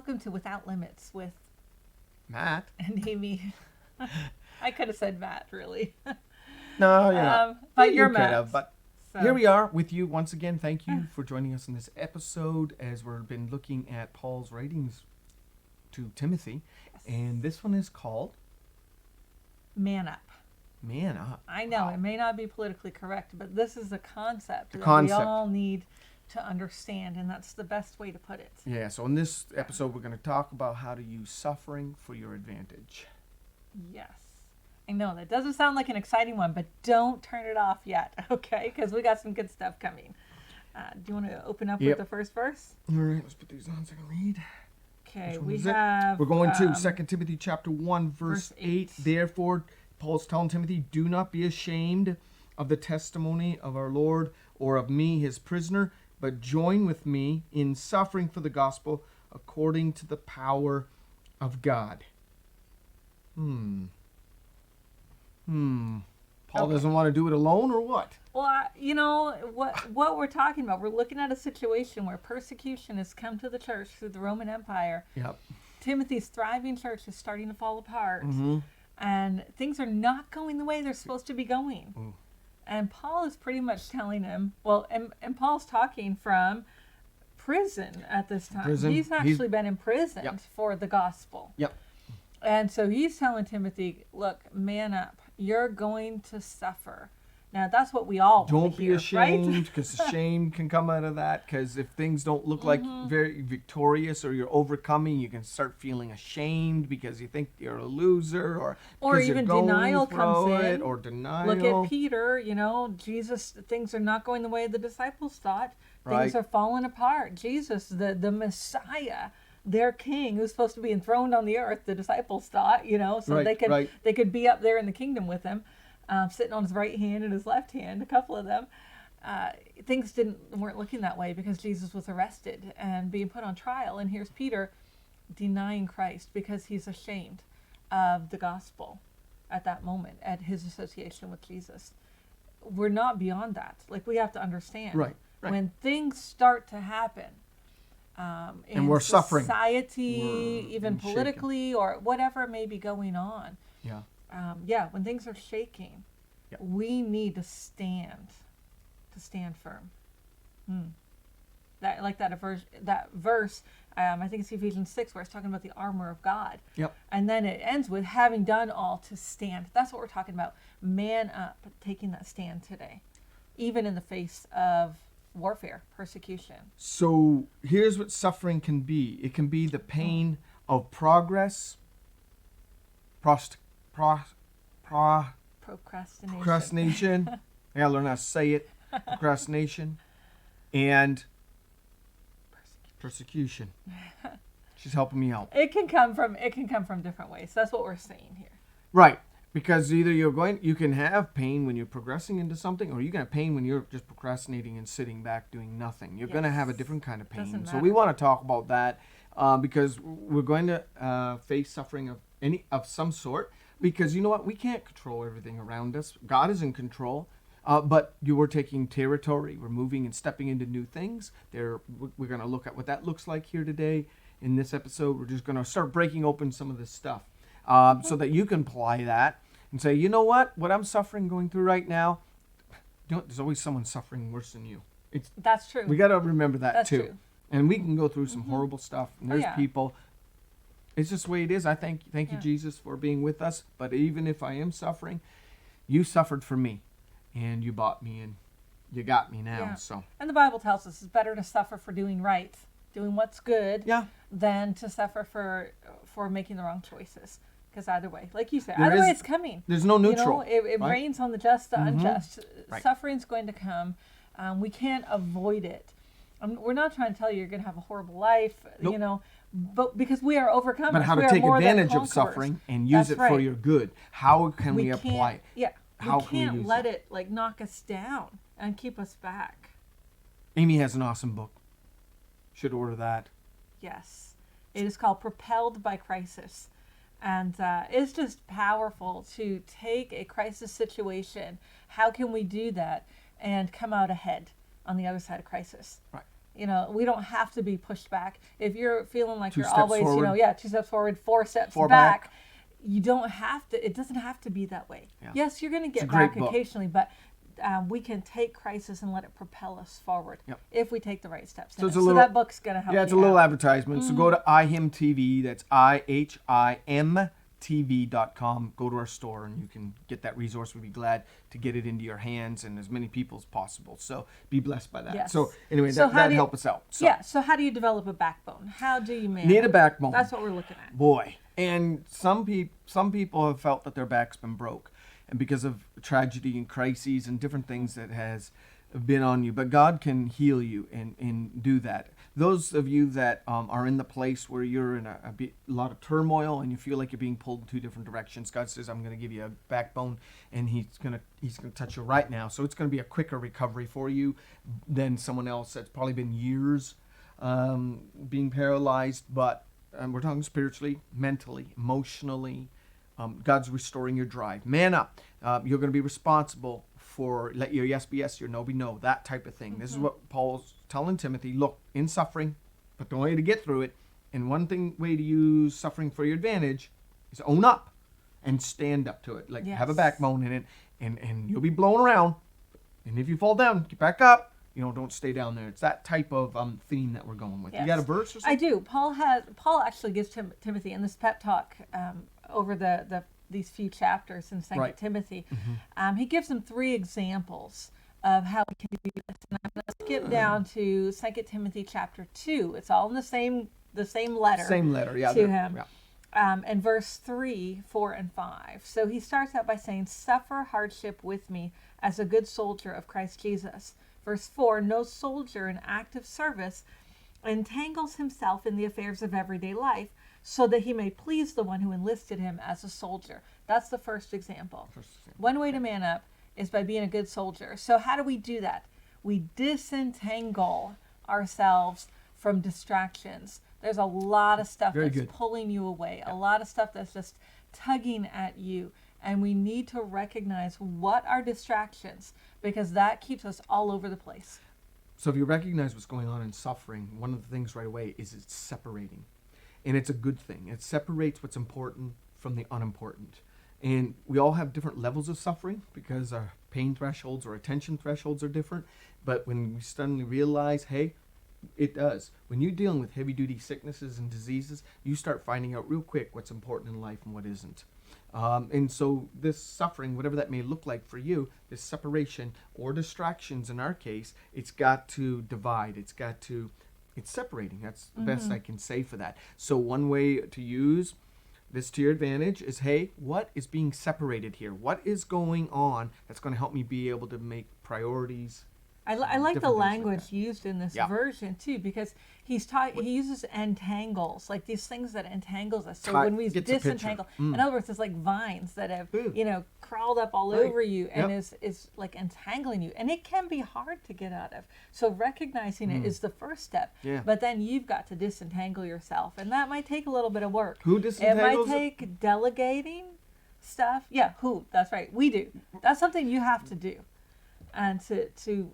Welcome to Without Limits with Matt. and Amy. I could have said Matt, really. No, you're not. But you're could Matt. have, but So, here we are with you once again. Thank you for joining us in this episode as we've been looking at Paul's writings to Timothy. yes. And this one is called Man Up. Man Up. I know Wow. it may not be politically correct, but this is a concept that concept. we all need to understand, and that's the best way to put it. Yeah, so in this episode, we're going to talk about how to use suffering for your advantage. Yes. I know that doesn't sound like an exciting one, but don't turn it off yet, okay? Because we got some good stuff coming. Do you want to open up with the first verse? All right, let's put these on so I can read. Okay, Which one we is it? have... We're going to 2 Timothy chapter 1, verse 8. 8. Therefore, Paul's telling Timothy, do not be ashamed of the testimony of our Lord or of me, his prisoner, but join with me in suffering for the gospel according to the power of God. Paul doesn't want to do it alone, or what? Well, you know, what we're talking about, we're looking at a situation where persecution has come to the church through the Roman Empire. Yep. Timothy's thriving church is starting to fall apart. Mm-hmm. And things are not going the way they're supposed to be going. Ooh. And Paul is pretty much telling him, well, and Paul's talking from prison at this time. He's actually been imprisoned for the gospel. Yep. And so he's telling Timothy, look, man up. You're going to suffer. Now, that's what we all Don't want to be hear, ashamed, right? because shame can come out of that. Because if things don't look like very victorious or you're overcoming, you can start feeling ashamed because you think you're a loser, or because even you're going denial comes through it, in. or denial. Look at Peter, you know, Jesus, things are not going the way the disciples thought. Right. Things are falling apart. Jesus, the Messiah, their king, who's supposed to be enthroned on the earth, the disciples thought, you know, so they could be up there in the kingdom with him, sitting on his right hand and his left hand, a couple of them. Things weren't looking that way because Jesus was arrested and being put on trial. And here's Peter denying Christ because he's ashamed of the gospel at that moment, at his association with Jesus. We're not beyond that. Like, we have to understand. Right. When things start to happen, in we're suffering. society, We're even politically, or whatever may be going on. Yeah. When things are shaking, we need to stand firm. That verse, I think it's Ephesians 6, where it's talking about the armor of God. Yep. And then it ends with having done all to stand. That's what we're talking about. Man up, taking that stand today, even in the face of warfare, persecution. So here's what suffering can be. It can be the pain of progress, procrastination. I gotta learn how to say it. Procrastination and persecution. She's helping me out. It can come from different ways. That's what we're saying here. Right. Because either you can have pain when you're progressing into something, or you can have pain when you're just procrastinating and sitting back doing nothing. You're going to have a different kind of pain. So we want to talk about that because we're going to face suffering of some sort. Because you know what? We can't control everything around us. God is in control. But you were taking territory. We're moving and stepping into new things. We're going to look at what that looks like here today. In this episode, we're just going to start breaking open some of this stuff so that you can apply that. And say, you know what I'm suffering going through right now, there's always someone suffering worse than you. That's true. We got to remember that too. True. And we can go through some horrible stuff. And there's people. It's just the way it is. I thank you, Jesus, for being with us. But even if I am suffering, you suffered for me. And you bought me and you got me now. Yeah. So. And the Bible tells us it's better to suffer for doing right, doing what's good, than to suffer for making the wrong choices. Because either way, like you said, either way it's coming. There's no neutral. You know, it rains on the just, the unjust. Right. Suffering's going to come. We can't avoid it. We're not trying to tell you you're going to have a horrible life, you know, but because we are overcomers. But how to take advantage of suffering and use it for your good. How can we apply it? Yeah. How we can't let it like knock us down and keep us back. Amy has an awesome book. Should order that. Yes. It is called Propelled by Crisis. And it's just powerful to take a crisis situation. How can we do that and come out ahead on the other side of crisis? Right. You know, we don't have to be pushed back. If you're feeling like you're steps always, forward. 2 steps forward, 4 steps Four back, you don't have to. It doesn't have to be that way. Yeah. Yes, you're going to get great back book. occasionally, but we can take crisis and let it propel us forward if we take the right steps. So, so that book's going to help. Yeah, it's a you little out. advertisement. So go to IHIMTV. That's IHIMTV.com. Go to our store and you can get that resource. We'd be glad to get it into your hands and as many people as possible. So be blessed by that. Yes. So anyway, So that help us out. So. Yeah. So how do you develop a backbone? How do you manage? Need a backbone. That's what we're looking at. Boy. And some people have felt that their back's been broke, and because of tragedy and crises and different things that has been on you. But God can heal you and do that. Those of you that are in the place where you're in a lot of turmoil and you feel like you're being pulled in 2 different directions, God says, I'm going to give you a backbone, and He's going to touch you right now. So it's going to be a quicker recovery for you than someone else that's probably been years being paralyzed. But we're talking spiritually, mentally, emotionally. God's restoring your drive. Man up. You're going to be responsible for let your yes be yes, your no be no, that type of thing. Mm-hmm. This is what Paul's telling Timothy. Look, in suffering, but the way to get through it, and one way to use suffering for your advantage is own up and stand up to it. Like have a backbone in it, and you'll be blown around. And if you fall down, get back up. Don't stay down there. It's that type of theme that we're going with. Yes. You got a verse or something? I do. Paul actually gives Timothy in this pep talk over these few chapters in 2 Timothy. Mm-hmm. He gives him 3 examples of how we can do this. And I'm going to skip down to 2 Timothy chapter 2. It's all in the same letter. Same letter, yeah. To him. Yeah. And verse 3, 4, and 5. So he starts out by saying, "Suffer hardship with me as a good soldier of Christ Jesus." Verse 4, "No soldier in active service entangles himself in the affairs of everyday life, so that he may please the one who enlisted him as a soldier." That's the first example. One way to man up is by being a good soldier. So how do we do that? We disentangle ourselves from distractions. There's a lot of stuff pulling you away, a lot of stuff that's just tugging at you. And we need to recognize what are distractions, because that keeps us all over the place. So if you recognize what's going on in suffering, one of the things right away is it's separating. And it's a good thing. It separates what's important from the unimportant. And we all have different levels of suffering because our pain thresholds or attention thresholds are different. But when we suddenly realize, hey, it does. When you're dealing with heavy-duty sicknesses and diseases, you start finding out real quick what's important in life and what isn't. And so this suffering, whatever that may look like for you, this separation or distractions in our case, it's got to divide. It's separating. That's the best I can say for that. So one way to use this to your advantage is, hey, what is being separated here? What is going on that's going to help me be able to make priorities? I like the language used in this version too, because he uses entangles, like these things that entangles us. So when we disentangle, in other words, it's like vines that have crawled up all over you and is like entangling you, and it can be hard to get out of. So recognizing it is the first step. Yeah. But then you've got to disentangle yourself, and that might take a little bit of work. Who disentangles? It might take delegating stuff. Yeah, that's right. We do. That's something you have to do. And to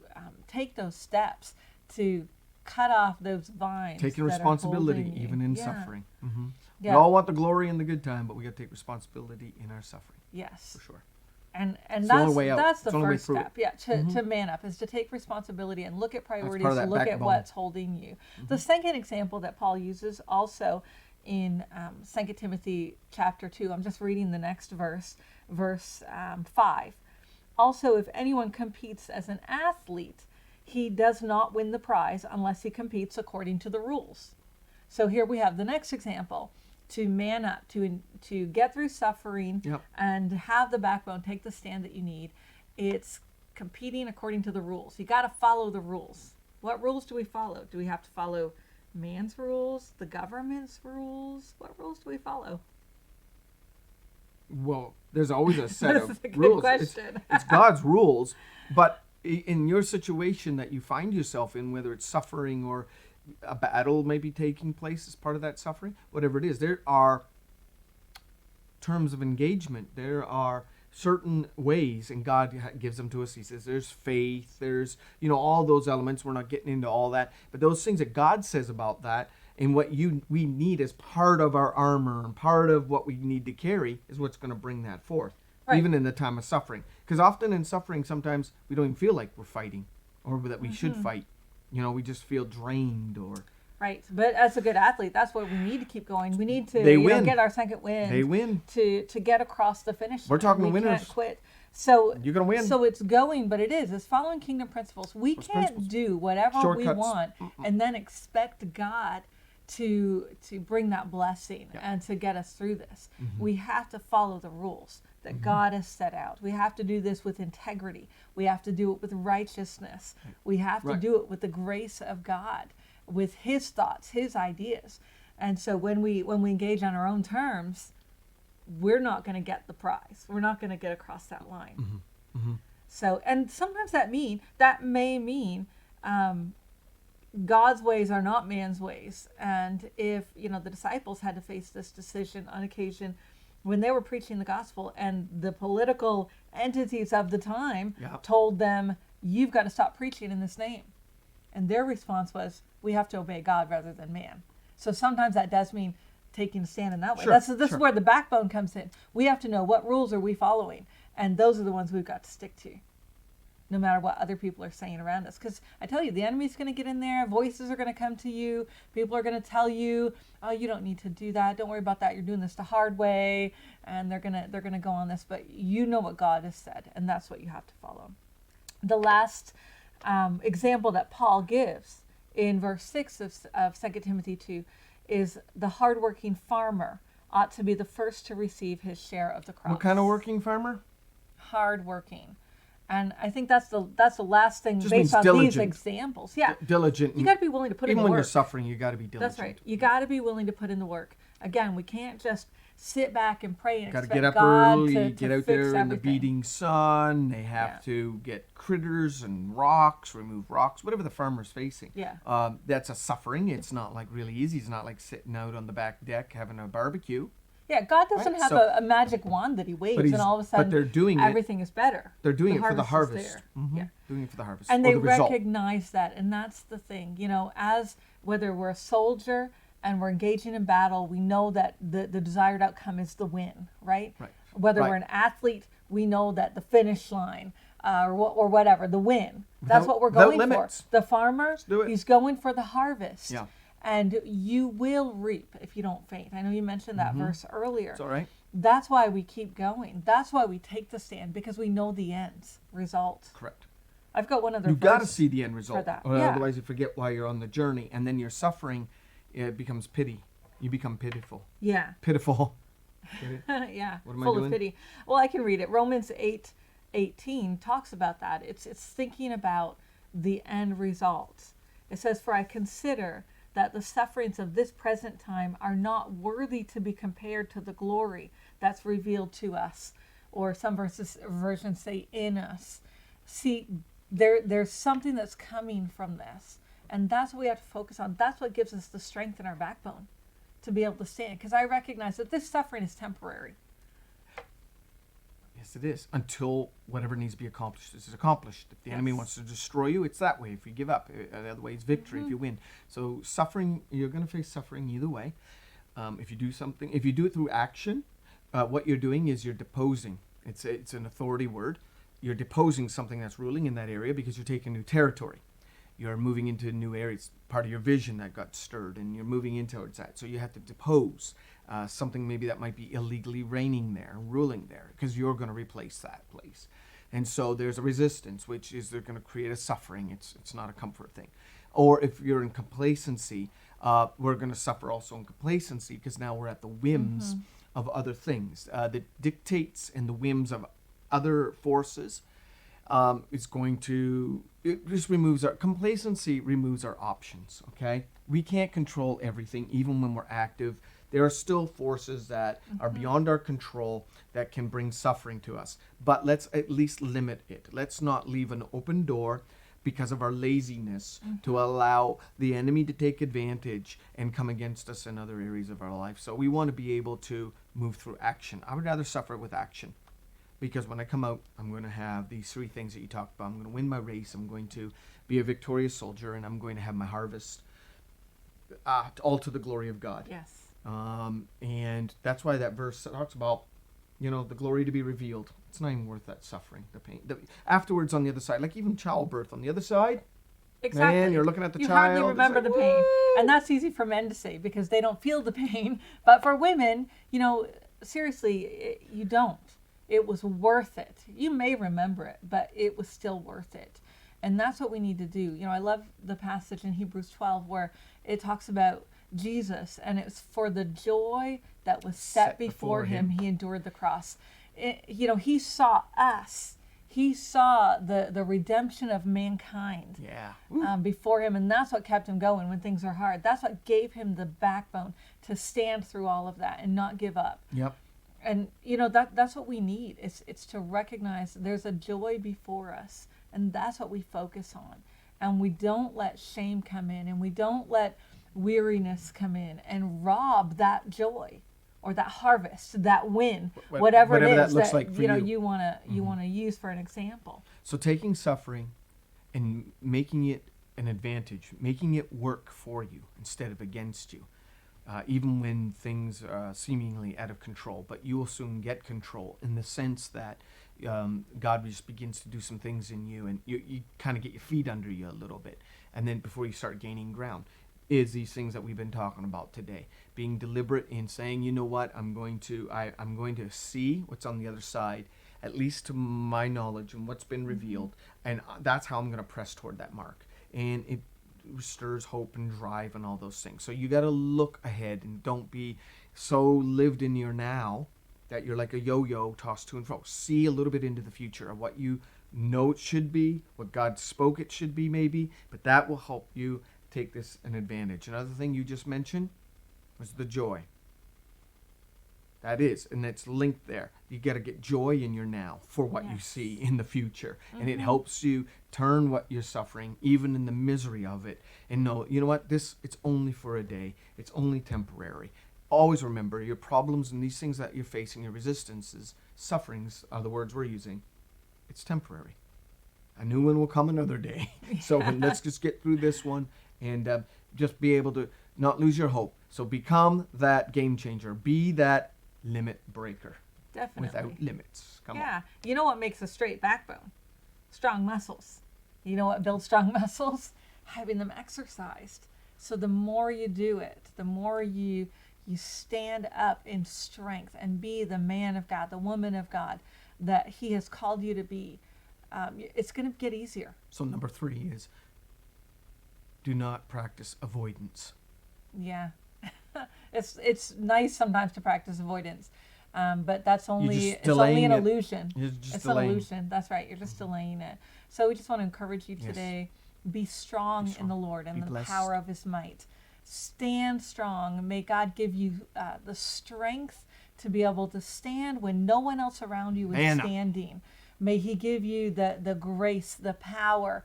take those steps to cut off those vines. Taking responsibility even in suffering. Mm-hmm. Yeah. We all want the glory and the good time, but we got to take responsibility in our suffering. Yes. For sure. And that's the first step. Yeah, to man up is to take responsibility and look at priorities, look at what's holding you. Mm-hmm. The second example that Paul uses also in 2 Timothy chapter 2, I'm just reading the next verse 5. "Also, if anyone competes as an athlete, he does not win the prize unless he competes according to the rules." So here we have the next example. To man up, to get through suffering and have the backbone, take the stand that you need. It's competing according to the rules. You got to follow the rules. What rules do we follow? Do we have to follow man's rules, the government's rules? What rules do we follow? Well, there's always a set of a good rules. Question. It's God's rules, but in your situation that you find yourself in, whether it's suffering or a battle may be taking place as part of that suffering, whatever it is, there are terms of engagement. There are certain ways, and God gives them to us. He says there's faith, there's, all those elements. We're not getting into all that, but those things that God says about that, and what we need as part of our armor and part of what we need to carry is what's going to bring that forth, even in the time of suffering. Because often in suffering, sometimes we don't even feel like we're fighting or that we should fight. We just feel drained or... Right, but as a good athlete, that's what we need to keep going. We need to get our second win. They win to get across the finish line. We're talking winners. We can't quit. So you're gonna win. So it's going, but it's following kingdom principles. We can't do whatever Shortcuts. we want and then expect God to bring that blessing and to get us through this. We have to follow the rules that God has set out. We have to do this with integrity. We have to do it with righteousness. We have to do it with the grace of God, with his thoughts, his ideas. And so when we engage on our own terms, we're not going to get the prize. We're not going to get across that line. So, and sometimes that may mean God's ways are not man's ways. And if, the disciples had to face this decision on occasion when they were preaching the gospel, and the political entities of the time told them, you've got to stop preaching in this name. And their response was, we have to obey God rather than man. So sometimes that does mean taking a stand in that way. This is where the backbone comes in. We have to know what rules are we following. And those are the ones we've got to stick to, no matter what other people are saying around us. Because I tell you, the enemy's going to get in there. Voices are going to come to you. People are going to tell you, oh, you don't need to do that. Don't worry about that. You're doing this the hard way. And they're going to go on this. But you know what God has said, and that's what you have to follow. The last example that Paul gives in verse 6 of 2 Timothy 2 is the hardworking farmer ought to be the first to receive his share of the crops. What kind of working farmer? Hardworking. And I think that's the last thing Just based on diligent. these examples. Yeah. Diligent. You got to be willing to put in the work. Even when you're suffering, you got to be diligent. That's right. You got to be willing to put in the work. Again, we can't just sit back and pray and expect get up God early, to get out fix there in the everything. beating sun. They have to get critters and rocks, remove rocks, whatever the farmer's facing. Yeah. That's a suffering. It's not like really easy. It's not like sitting out on the back deck having a barbecue. Yeah, God doesn't have a magic wand that he waves and all of a sudden they're doing everything is better. They're doing it for the harvest. Yeah. Doing it for the harvest. And they the result. recognize that, and that's the thing. As whether we're a soldier and we're engaging in battle, we know that the desired outcome is the win, right? Whether we're an athlete, we know that the finish line or whatever, the win. That's what we're going for. The farmer, he's going for the harvest. Yeah. And you will reap if you don't faint. I know you mentioned that verse earlier. It's all right. That's why we keep going. That's why we take the stand, because we know the end result. Correct. I've got one other You've got to see the end result. For that. Otherwise you forget why you're on the journey. And then your suffering, it becomes pity. You become pitiful. Yeah. Pitiful. Yeah. What am I Full doing? of pity. Well, I can read it. Romans 8:18 talks about that. It's thinking about the end result. It says, "For I consider that the sufferings of this present time are not worthy to be compared to the glory that's revealed to us." Or some versions say in us. See, there's something that's coming from this. And that's what we have to focus on. That's what gives us the strength in our backbone to be able to stand. Because I recognize that this suffering is temporary. Yes, it is. Until whatever needs to be accomplished is accomplished. If the enemy wants to destroy you, it's that way. If you give up, the other way is victory if you win. So suffering, you're going to face suffering either way. If you do something, if you do it through action, what you're doing is you're deposing. It's an authority word. You're deposing something that's ruling in that area because you're taking new territory. You're moving into new areas, part of your vision that got stirred, and you're moving in towards that. So you have to depose something maybe that might be illegally reigning there, ruling there, because you're going to replace that place. And so there's a resistance, which is they're going to create a suffering. It's not a comfort thing. Or if you're in complacency, we're going to suffer also in complacency because now we're at the whims of other things. The dictates and the whims of other forces is going to, it just removes our, complacency removes our options, okay? We can't control everything, even when we're active. There are still forces that are beyond our control that can bring suffering to us. But let's at least limit it. Let's not leave an open door because of our laziness to allow the enemy to take advantage and come against us in other areas of our life. So we want to be able to move through action. I would rather suffer with action because when I come out, I'm going to have these 3 things that you talked about. I'm going to win my race. I'm going to be a victorious soldier, and I'm going to have my harvest, all to the glory of God. Yes. And that's why that verse talks about, the glory to be revealed. It's not even worth that suffering, the pain. Afterwards, on the other side, like even childbirth on the other side. Exactly. Man, you're looking at the you child. You hardly remember the pain. And that's easy for men to say because they don't feel the pain. But for women, seriously, you don't. It was worth it. You may remember it, but it was still worth it. And that's what we need to do. I love the passage in Hebrews 12 where it talks about Jesus, and it's for the joy that was set before him. He endured the cross. He saw us. He saw the redemption of mankind before him, and that's what kept him going when things are hard. That's what gave him the backbone to stand through all of that and not give up. Yep. And that's what we need. It's to recognize there's a joy before us, and that's what we focus on. And we don't let shame come in, and we don't let weariness come in and rob that joy or that harvest, that win, whatever it is that looks like for you want to use for an example. So taking suffering and making it an advantage, making it work for you instead of against you, even when things are seemingly out of control, but you will soon get control in the sense that God just begins to do some things in you, and you kind of get your feet under you a little bit, and then before you start gaining ground is these things that we've been talking about today. Being deliberate in saying, you know what, I'm going to see what's on the other side, at least to my knowledge and what's been revealed, and that's how I'm going to press toward that mark. And it stirs hope and drive and all those things. So you got to look ahead and don't be so lived in your now that you're like a yo-yo tossed to and fro. See a little bit into the future of what you know it should be, what God spoke it should be maybe, but that will help you take this an advantage. Another thing you just mentioned was the joy. That is, and it's linked there. You got to get joy in your now for what you see in the future. And it helps you turn what you're suffering, even in the misery of it, and know, you know what, it's only for a day. It's only temporary. Always remember your problems and these things that you're facing, your resistances, sufferings are the words we're using. It's temporary. A new one will come another day. So let's just get through this one and just be able to not lose your hope. So become that game changer. Be that limit breaker. Definitely. Without limits. Come on. Yeah. You know what makes a straight backbone? Strong muscles. You know what builds strong muscles? Having them exercised. So the more you do it, the more you stand up in strength and be the man of God, the woman of God that he has called you to be. It's going to get easier. So number 3 is do not practice avoidance. Yeah. It's nice sometimes to practice avoidance, but that's only an illusion. It's an illusion. That's right. You're just delaying it. So we just want to encourage you today. Be strong in the Lord and the power of his might. Stand strong. May God give you the strength to be able to stand when no one else around you is standing. May he give you the grace, the power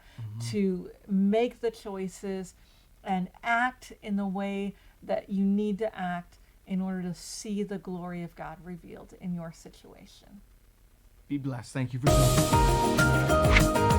to make the choices and act in the way that you need to act in order to see the glory of God revealed in your situation. Be blessed. Thank you for listening.